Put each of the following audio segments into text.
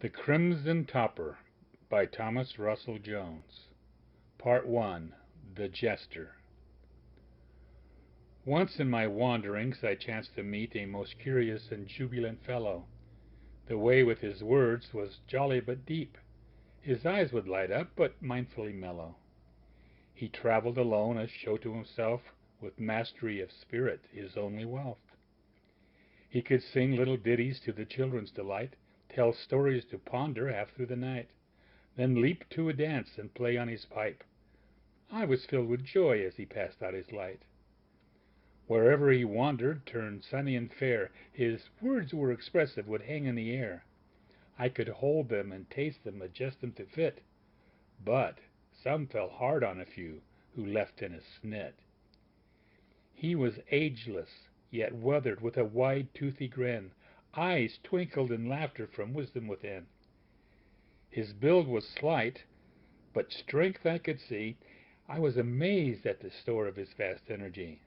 The Crimson Topper by Thomas Russell Jones. Part 1. The Jester. Once in my wanderings I chanced to meet a most curious and jubilant fellow. The way with his words was jolly but deep. His eyes would light up, but mindfully mellow. He travelled alone, as show to himself, with mastery of spirit his only wealth. He could sing little ditties to the children's delight, tell stories to ponder half through the night, then leap to a dance and play on his pipe. I was filled with joy as he passed out his light. Wherever he wandered turned sunny and fair, his words were expressive, would hang in the air. I could hold them and taste them, adjust them to fit, but some fell hard on a few, who left in a snit. He was ageless, yet weathered with a wide toothy grin, eyes twinkled in laughter from wisdom within. His build was slight, but strength I could see. I was amazed at the store of his vast energy.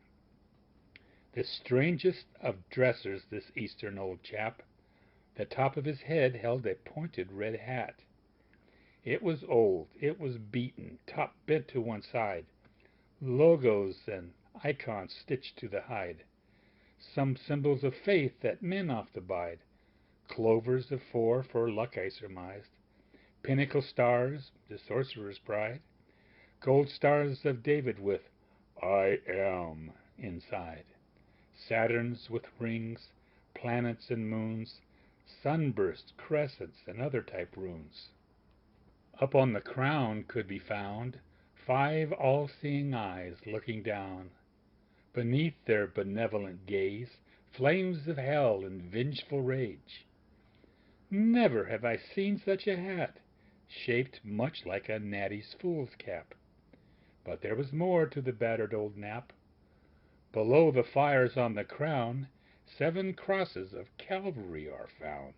The strangest of dressers, this Eastern old chap. The top of his head held a pointed red hat. It was old, it was beaten, top bent to one side, logos and icons stitched to the hide, some symbols of faith that men oft abide, clovers of four for luck I surmised, pinnacle stars, the sorcerer's pride, gold stars of David with I am inside, Saturns with rings, planets and moons, sunbursts, crescents, and other type runes. Up on the crown could be found 5 all-seeing eyes looking down. Beneath their benevolent gaze, flames of hell and vengeful rage. Never have I seen such a hat, shaped much like a natty's fool's cap. But there was more to the battered old nap. Below the fires on the crown, 7 crosses of Calvary are found.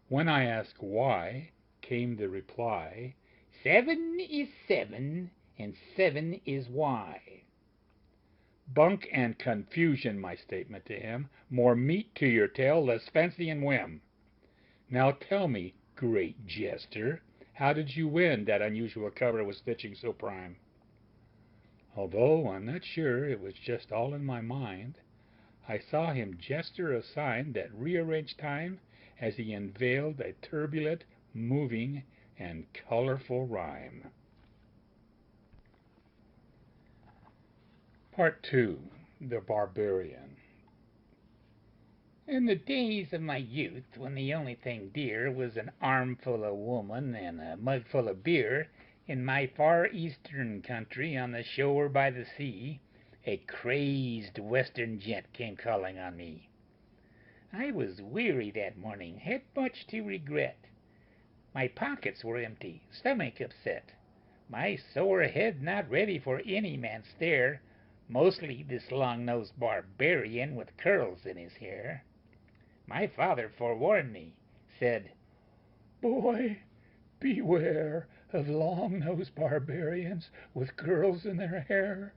When I asked why, came the reply, 7 is 7, and 7 is why. Bunk and confusion, my statement to him. More meat to your tale, less fancy and whim. Now tell me, great jester, how did you win that unusual cover with stitching so prime? Although I'm not sure it was just all in my mind, I saw him gesture a sign that rearranged time as he unveiled a turbulent, moving, and colorful rhyme. Part 2. The Barbarian. In the days of my youth, when the only thing dear was an armful of woman and a mugful of beer, in my far eastern country on the shore by the sea, a crazed western gent came calling on me. I was weary that morning, had much to regret. My pockets were empty, stomach upset, my sore head not ready for any man's stare, mostly this long-nosed barbarian with curls in his hair. My father forewarned me, said, "Boy, beware of long-nosed barbarians with curls in their hair.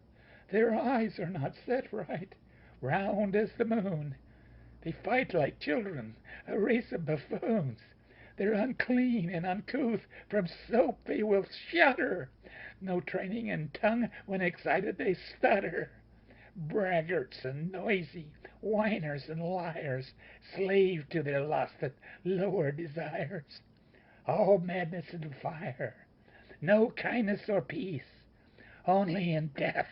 Their eyes are not set right, round as the moon. They fight like children, a race of buffoons. They're unclean and uncouth, from soap they will shudder. No training in tongue, when excited they stutter. Braggarts and noisy, whiners and liars, slave to their lust and lower desires. All madness and fire, no kindness or peace, only in death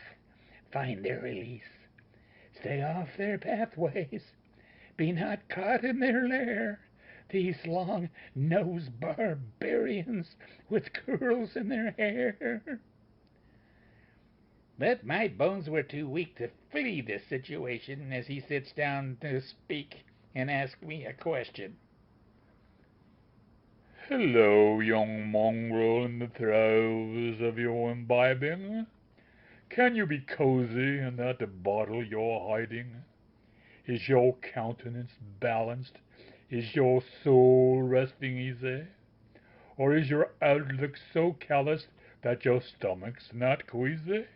find their release. Stay off their pathways, be not caught in their lair, these long-nosed barbarians with curls in their hair." But my bones were too weak to flee this situation as he sits down to speak and ask me a question. Hello, young mongrel in the throes of your imbibing. Can you be cozy in that bottle you're hiding? Is your countenance balanced? Is your soul resting easy? Or is your outlook so calloused that your stomach's not queasy?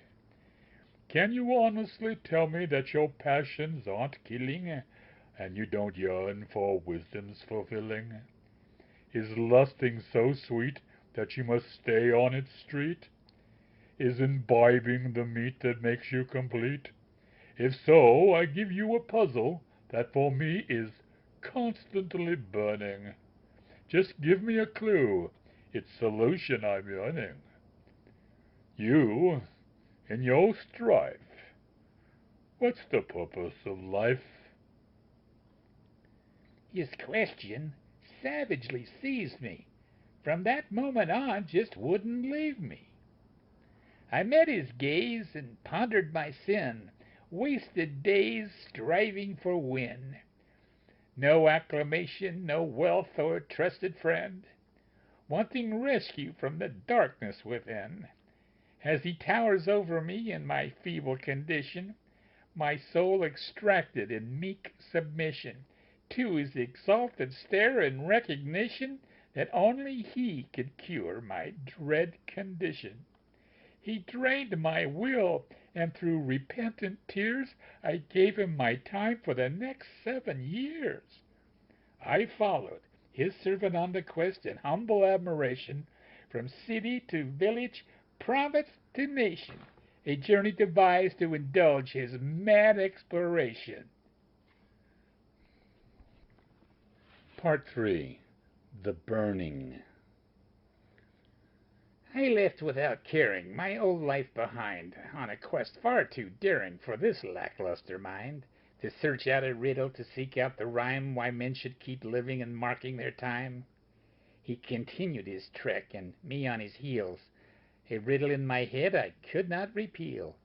Can you honestly tell me that your passions aren't killing, and you don't yearn for wisdom's fulfilling? Is lusting so sweet that you must stay on its street? Is imbibing the meat that makes you complete? If so, I give you a puzzle that for me is constantly burning. Just give me a clue, its solution I'm yearning. You, in your strife, what's the purpose of life? His question savagely seized me. From that moment on, just wouldn't leave me. I met his gaze and pondered my sin, wasted days striving for win. No acclamation, no wealth or trusted friend, wanting rescue from the darkness within. As he towers over me in my feeble condition, my soul extracted in meek submission to his exalted stare and recognition that only he could cure my dread condition. He drained my will, and through repentant tears I gave him my time for the next 7 years. I followed, his servant on the quest in humble admiration, from city to village, province to nation, a journey devised to indulge his mad exploration. Part 3. The Burning. I left without caring my old life behind, on a quest far too daring for this lackluster mind, to search out a riddle, to seek out the rhyme why men should keep living and marking their time. He continued his trek, and me on his heels, a riddle in my head I could not repeal,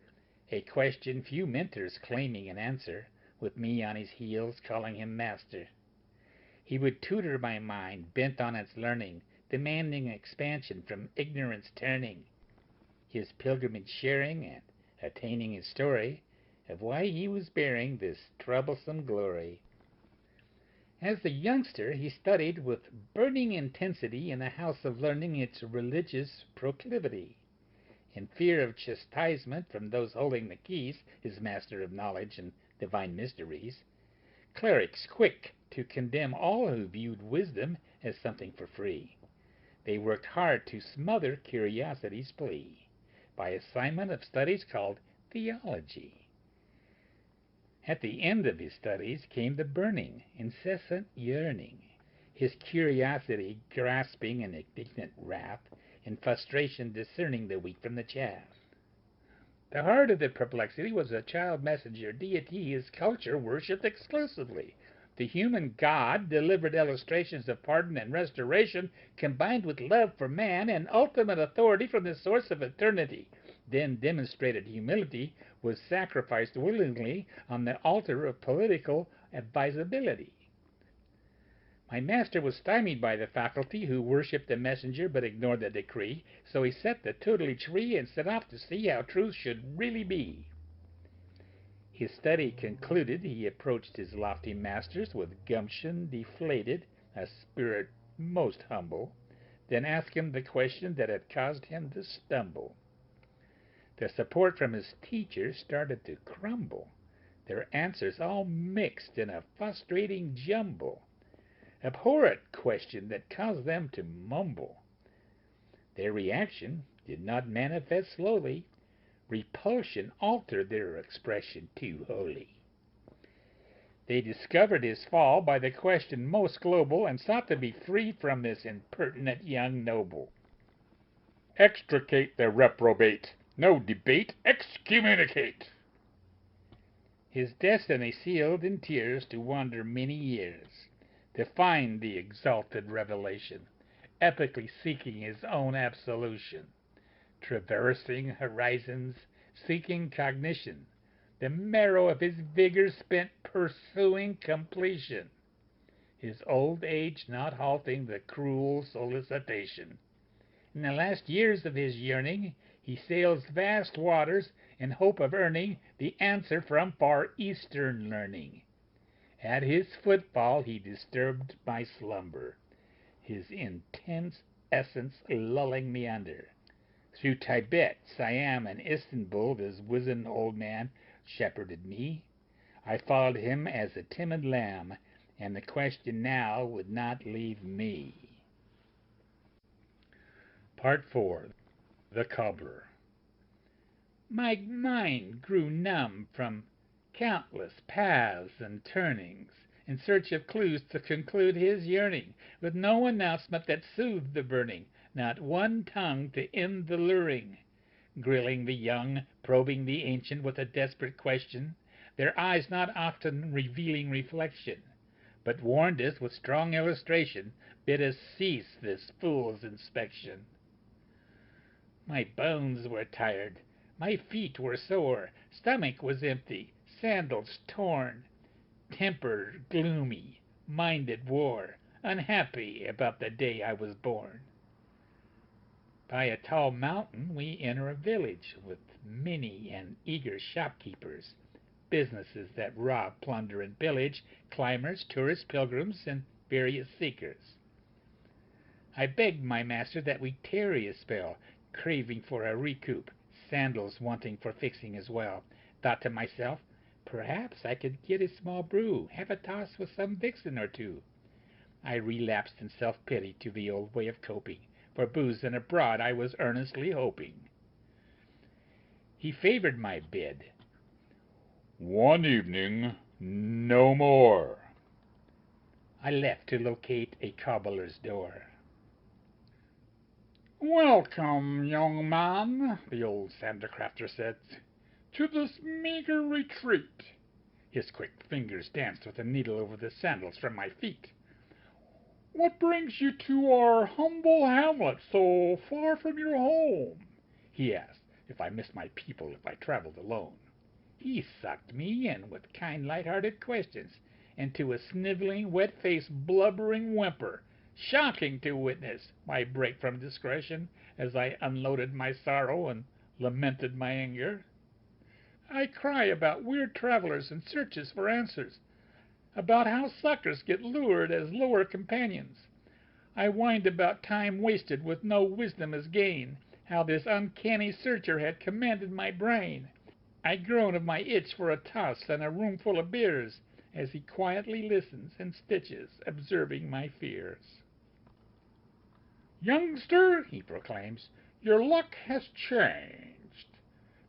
a question few mentors claiming an answer, with me on his heels calling him master. He would tutor my mind, bent on its learning, demanding expansion from ignorance turning, his pilgrimage sharing and attaining his story of why he was bearing this troublesome glory. As a youngster he studied with burning intensity in a house of learning its religious proclivity. In fear of chastisement from those holding the keys, his master of knowledge and divine mysteries, clerics quick to condemn all who viewed wisdom as something for free, they worked hard to smother curiosity's plea by assignment of studies called theology. At the end of his studies came the burning, incessant yearning, his curiosity grasping an indignant wrath, in frustration discerning the wheat from the chaff. The heart of the perplexity was a child messenger deity his culture worshipped exclusively. The human God delivered illustrations of pardon and restoration, combined with love for man and ultimate authority from the source of eternity. Then demonstrated humility was sacrificed willingly on the altar of political advisability. My master was stymied by the faculty, who worshipped the messenger but ignored the decree, so he set the tutelage free and set off to see how truth should really be. His study concluded, he approached his lofty masters with gumption deflated, a spirit most humble, then asked him the question that had caused him to stumble. The support from his teachers started to crumble, their answers all mixed in a frustrating jumble. Abhorrent question that caused them to mumble. Their reaction did not manifest slowly. Repulsion altered their expression too wholly. They discovered his fall by the question most global, and sought to be freed from this impertinent young noble. Extricate the reprobate. No debate. Excommunicate. His destiny sealed in tears to wander many years, to find the exalted revelation, epically seeking his own absolution, traversing horizons, seeking cognition, the marrow of his vigor spent pursuing completion, his old age not halting the cruel solicitation. In the last years of his yearning, he sails vast waters in hope of earning the answer from far Eastern learning. At his footfall he disturbed my slumber, his intense essence lulling me under. Through Tibet, Siam, and Istanbul this wizened old man shepherded me. I followed him as a timid lamb, and the question now would not leave me. Part 4. The Cobbler. My mind grew numb from countless paths and turnings, in search of clues to conclude his yearning, with no announcement that soothed the burning, not one tongue to end the luring. Grilling the young, probing the ancient with a desperate question, their eyes not often revealing reflection, but warned us with strong illustration, bid us cease this fool's inspection. My bones were tired, my feet were sore, stomach was empty, sandals torn, temper gloomy, mind at war, unhappy about the day I was born. By a tall mountain we enter a village with many and eager shopkeepers, businesses that rob, plunder, and pillage climbers, tourists, pilgrims, and various seekers. I begged my master that we tarry a spell, craving for a recoup, sandals wanting for fixing as well. Thought to myself, perhaps I could get a small brew, have a toss with some vixen or two. I relapsed in self-pity to the old way of coping, for booze and abroad I was earnestly hoping. He favored my bid. One evening, no more. I left to locate a cobbler's door. Welcome, young man, the old sandalcrafter said, to this meager retreat. His quick fingers danced with a needle over the sandals from my feet. What brings you to our humble hamlet so far from your home? He asked if I missed my people if I traveled alone. He sucked me in with kind, light-hearted questions, into a sniveling, wet-faced, blubbering whimper, shocking to witness my break from discretion as I unloaded my sorrow and lamented my anger. I cry about weird travelers and searches for answers, about how suckers get lured as lower companions. I whined about time wasted with no wisdom as gain, how this uncanny searcher had commanded my brain. I groan of my itch for a toss and a roomful of beers, as he quietly listens and stitches, observing my fears. Youngster, he proclaims, your luck has changed,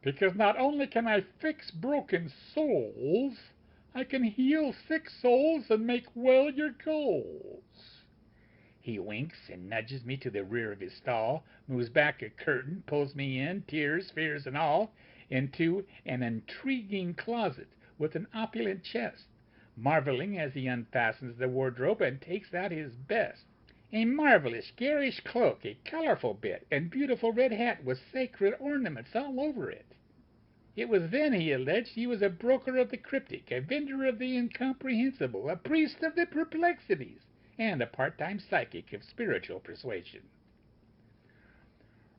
because not only can I fix broken souls, I can heal sick souls and make well your goals. He winks and nudges me to the rear of his stall, moves back a curtain, pulls me in, tears, fears, and all, into an intriguing closet with an opulent chest, marveling as he unfastens the wardrobe and takes out his best. A marvelous garish cloak, a colorful bit, and beautiful red hat with sacred ornaments all over it. It was then, he alleged, he was a broker of the cryptic, a vendor of the incomprehensible, a priest of the perplexities, and a part-time psychic of spiritual persuasion.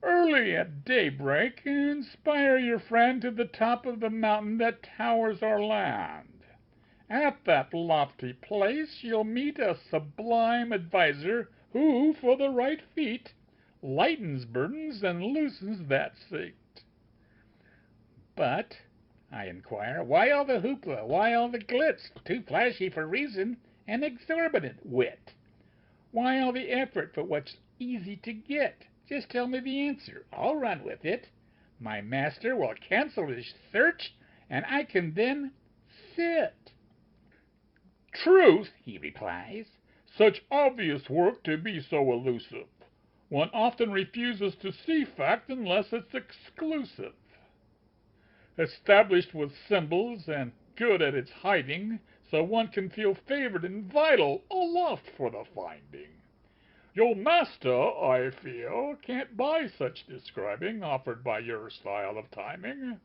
Early at daybreak, inspire your friend to the top of the mountain that towers our land. At that lofty place you'll meet a sublime adviser who, for the right feat, lightens burdens and loosens that seat. But, I inquire, why all the hoopla, why all the glitz, too flashy for reason, and exorbitant wit? Why all the effort for what's easy to get? Just tell me the answer, I'll run with it. My master will cancel his search, and I can then sit. Truth, he replies, such obvious work to be so elusive. One often refuses to see fact unless it's exclusive. Established with symbols and good at its hiding, so one can feel favored and vital, aloft for the finding. Your master, I feel, can't buy such describing offered by your style of timing.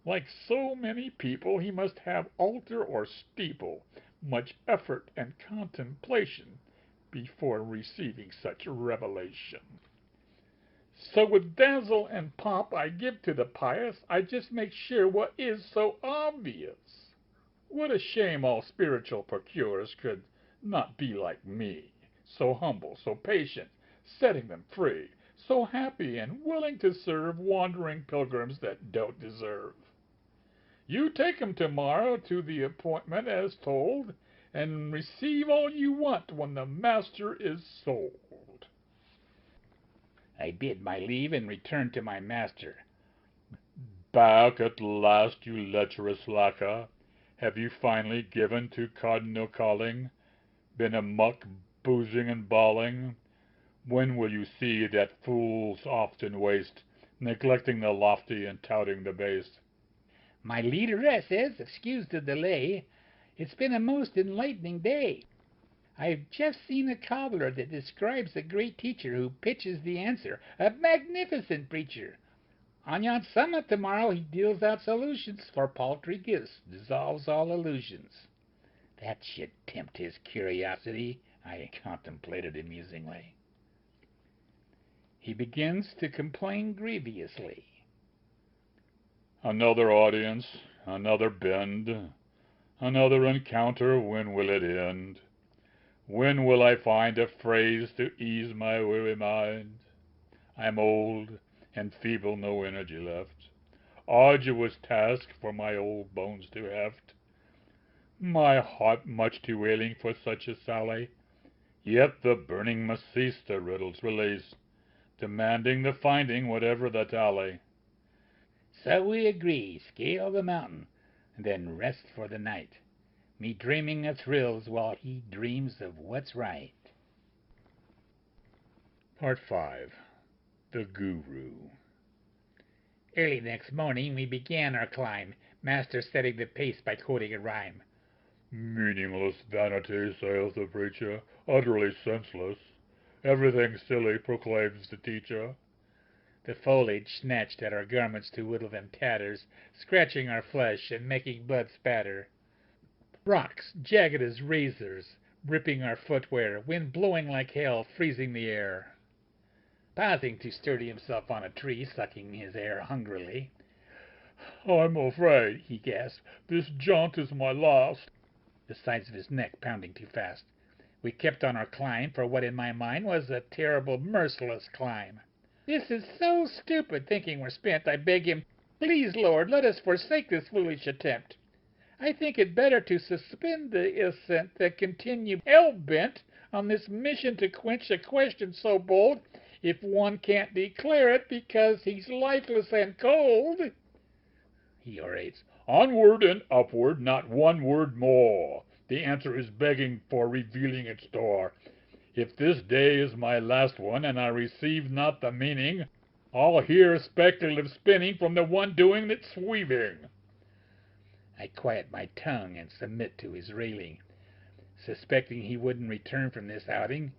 Like so many people, he must have altar or steeple, much effort and contemplation before receiving such revelation. So with dazzle and pomp I give to the pious, I just make sure what is so obvious. What a shame all spiritual procurers could not be like me, so humble, so patient, setting them free, so happy and willing to serve wandering pilgrims that don't deserve. You take 'em tomorrow to the appointment as told, and receive all you want when the master is sold. I bid my leave and returned to my master. Back at last, you lecherous lacquer? Have you finally given to cardinal calling? Been amuck, boozing and bawling? When will you see that fools often waste, neglecting the lofty and touting the base? My leaderess says, excuse the delay, it's been a most enlightening day. I've just seen a cobbler that describes the great teacher who pitches the answer, a magnificent preacher. On yon summit tomorrow he deals out solutions for paltry gifts, dissolves all illusions. That should tempt his curiosity, I contemplated amusingly. He begins to complain grievously. Another audience, another bend, another encounter, when will it end? When will I find a phrase to ease my weary mind? I'm old and feeble, no energy left. Arduous task for my old bones to heft. My heart much too ailing for such a sally. Yet the burning must cease, the riddle's release, demanding the finding whatever the tally. So we agree, scale the mountain, and then rest for the night. Me dreaming of thrills while he dreams of what's right. Part 5. The Guru. Early next morning we began our climb, master setting the pace by quoting a rhyme. Meaningless vanity, saith the preacher, utterly senseless. Everything silly, proclaims the teacher. The foliage snatched at our garments to whittle them tatters, scratching our flesh and making blood spatter. Rocks, jagged as razors, ripping our footwear, wind blowing like hail, freezing the air. Pausing to sturdy himself on a tree, sucking his air hungrily. I'm afraid, he gasped, this jaunt is my last. The sides of his neck pounding too fast. We kept on our climb for what in my mind was a terrible, merciless climb. This is so stupid, thinking we're spent, I beg him, please, Lord, let us forsake this foolish attempt. I think it better to suspend the ascent than continue hell-bent on this mission to quench a question so bold, if one can't declare it because he's lifeless and cold. He orates, Onward and upward, not one word more. The answer is begging for revealing its store. If this day is my last one, and I receive not the meaning, I'll hear speculative spinning from the one doing its weaving. I quiet my tongue and submit to his railing, suspecting he wouldn't return from this outing,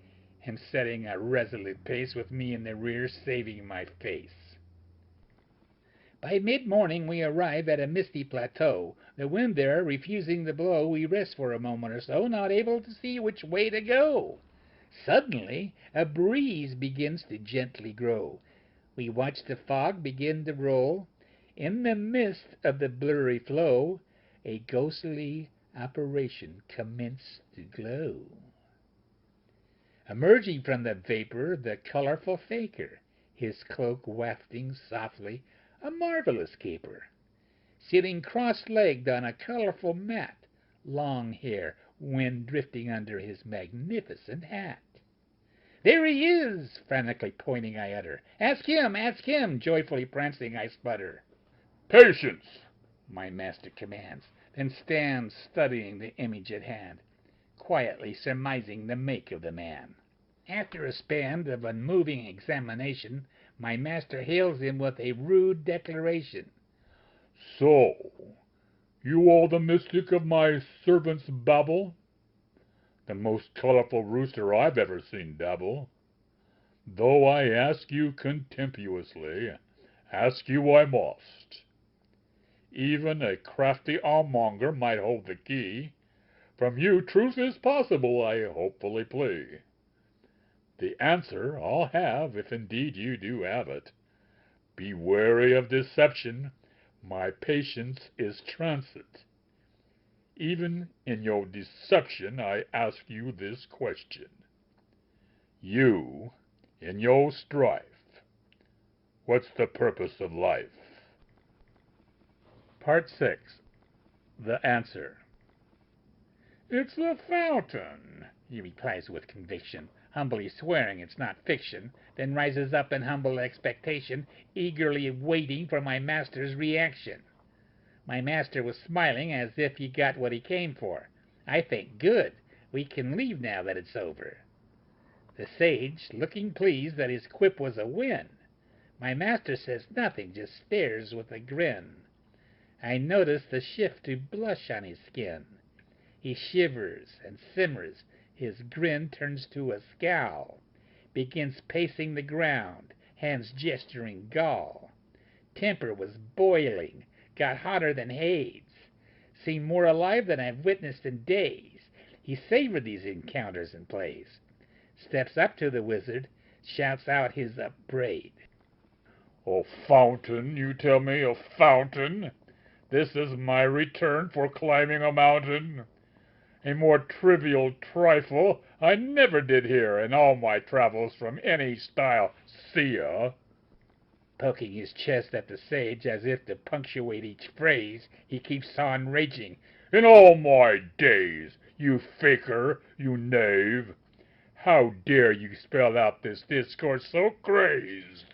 and setting a resolute pace with me in the rear, saving my face. By mid-morning we arrive at a misty plateau. The wind there refusing to blow, we rest for a moment or so, not able to see which way to go. Suddenly a breeze begins to gently grow. We watch the fog begin to roll. In the mist of the blurry flow, a ghostly apparition commenced to glow. Emerging from the vapor, the colorful faker, his cloak wafting softly, a marvelous caper. Sitting cross-legged on a colorful mat, long hair, wind drifting under his magnificent hat. There he is, frantically pointing I utter. Ask him, joyfully prancing I sputter. Patience, my master commands, then stands studying the image at hand, quietly surmising the make of the man. After a span of unmoving examination, my master hails him with a rude declaration. So, you are the mystic of my servant's babble? The most colorful rooster I've ever seen dabble. Though I ask you contemptuously, ask you I must. Even a crafty allmonger might hold the key. From you truth is possible, I hopefully plea. The answer I'll have, if indeed you do have it. Be wary of deception, my patience is transit. Even in your deception I ask you this question. You, in your strife, what's the purpose of life? Part 6. The Answer. It's the fountain. he replies with conviction, humbly swearing it's not fiction, then rises up in humble expectation, eagerly waiting for my master's reaction. My master was smiling as if he got what he came for. I think, good, we can leave now that it's over. The sage, looking pleased that his quip was a win. My master says nothing, just stares with a grin. I notice the shift to blush on his skin. He shivers and simmers, his grin turns to a scowl, begins pacing the ground, hands gesturing gall. Temper was boiling, got hotter than haze, seemed more alive than I've witnessed in days. He savored these encounters and plays, steps up to the wizard, shouts out his upbraid. "A fountain, you tell me, a fountain? This is my return for climbing a mountain. A more trivial trifle I never did hear in all my travels from any style seer." Poking his chest at the sage as if to punctuate each phrase, he keeps on raging. "In all my days, you faker, you knave, how dare you spell out this discourse so crazed?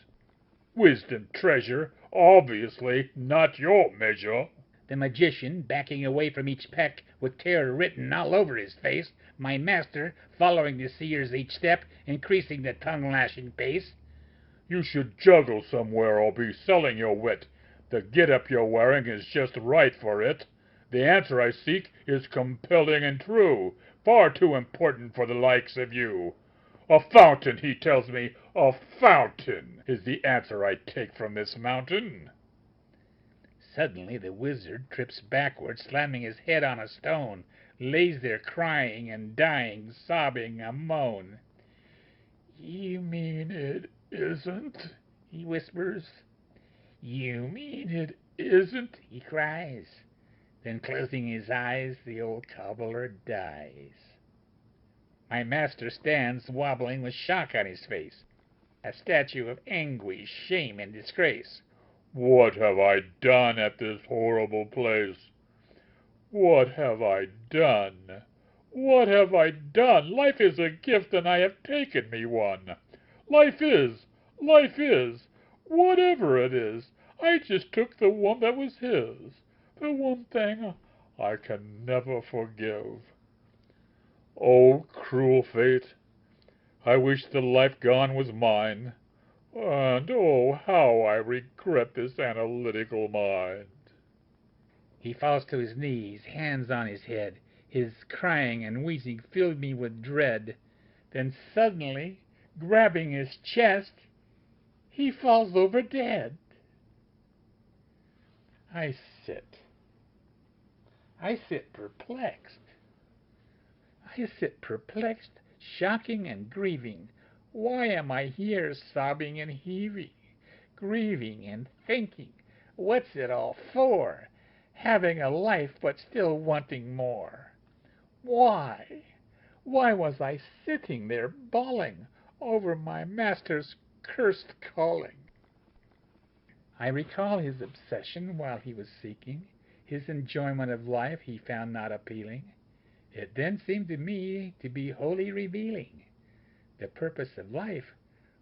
Wisdom treasure, obviously not your measure." The magician, backing away from each peck, with terror written all over his face, my master, following the seer's each step, increasing the tongue-lashing pace. "You should juggle somewhere or be selling your wit. The get-up you're wearing is just right for it. The answer I seek is compelling and true, far too important for the likes of you. A fountain, he tells me, a fountain is the answer I take from this mountain." Suddenly the wizard trips backward, slamming his head on a stone, lays there crying and dying, sobbing a moan. "You mean it isn't?" he whispers. "You mean it isn't?" he cries. Then closing his eyes, the old cobbler dies. My master stands wobbling with shock on his face, a statue of anguish, shame, and disgrace. "What have I done at this horrible place? What have I done? What have I done? Life is a gift, and I have taken me one. Life is, whatever it is. I just took the one that was his, the one thing I can never forgive. Oh, cruel fate! I wish the life gone was mine. And oh, how I regret this analytical mind." He falls to his knees, hands on his head. His crying and wheezing filled me with dread. Then suddenly, grabbing his chest, he falls over dead. I sit perplexed. Shocking and grieving. Why am I here sobbing and heaving, grieving and thinking? What's it all for? Having a life but still wanting more. Why? Why was I sitting there bawling over my master's cursed calling? I recall his obsession while he was seeking. His enjoyment of life he found not appealing. It then seemed to me to be wholly revealing. The purpose of life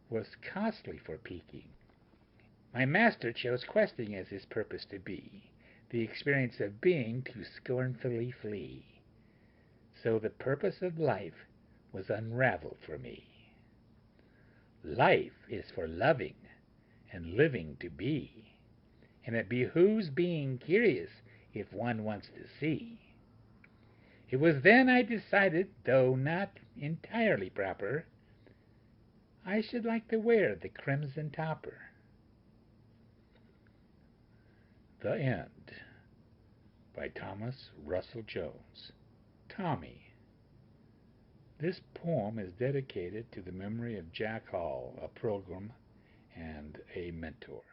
was costly for peaking. My master chose questing as his purpose to be, the experience of being to scornfully flee. So the purpose of life was unraveled for me. Life is for loving and living to be, and it behooves being curious if one wants to see. It was then I decided, though not entirely proper, I should like to wear the Crimson Topper. The End by Thomas Russell Jones. Tommy. This poem is dedicated to the memory of Jack Hall, a pilgrim and a mentor.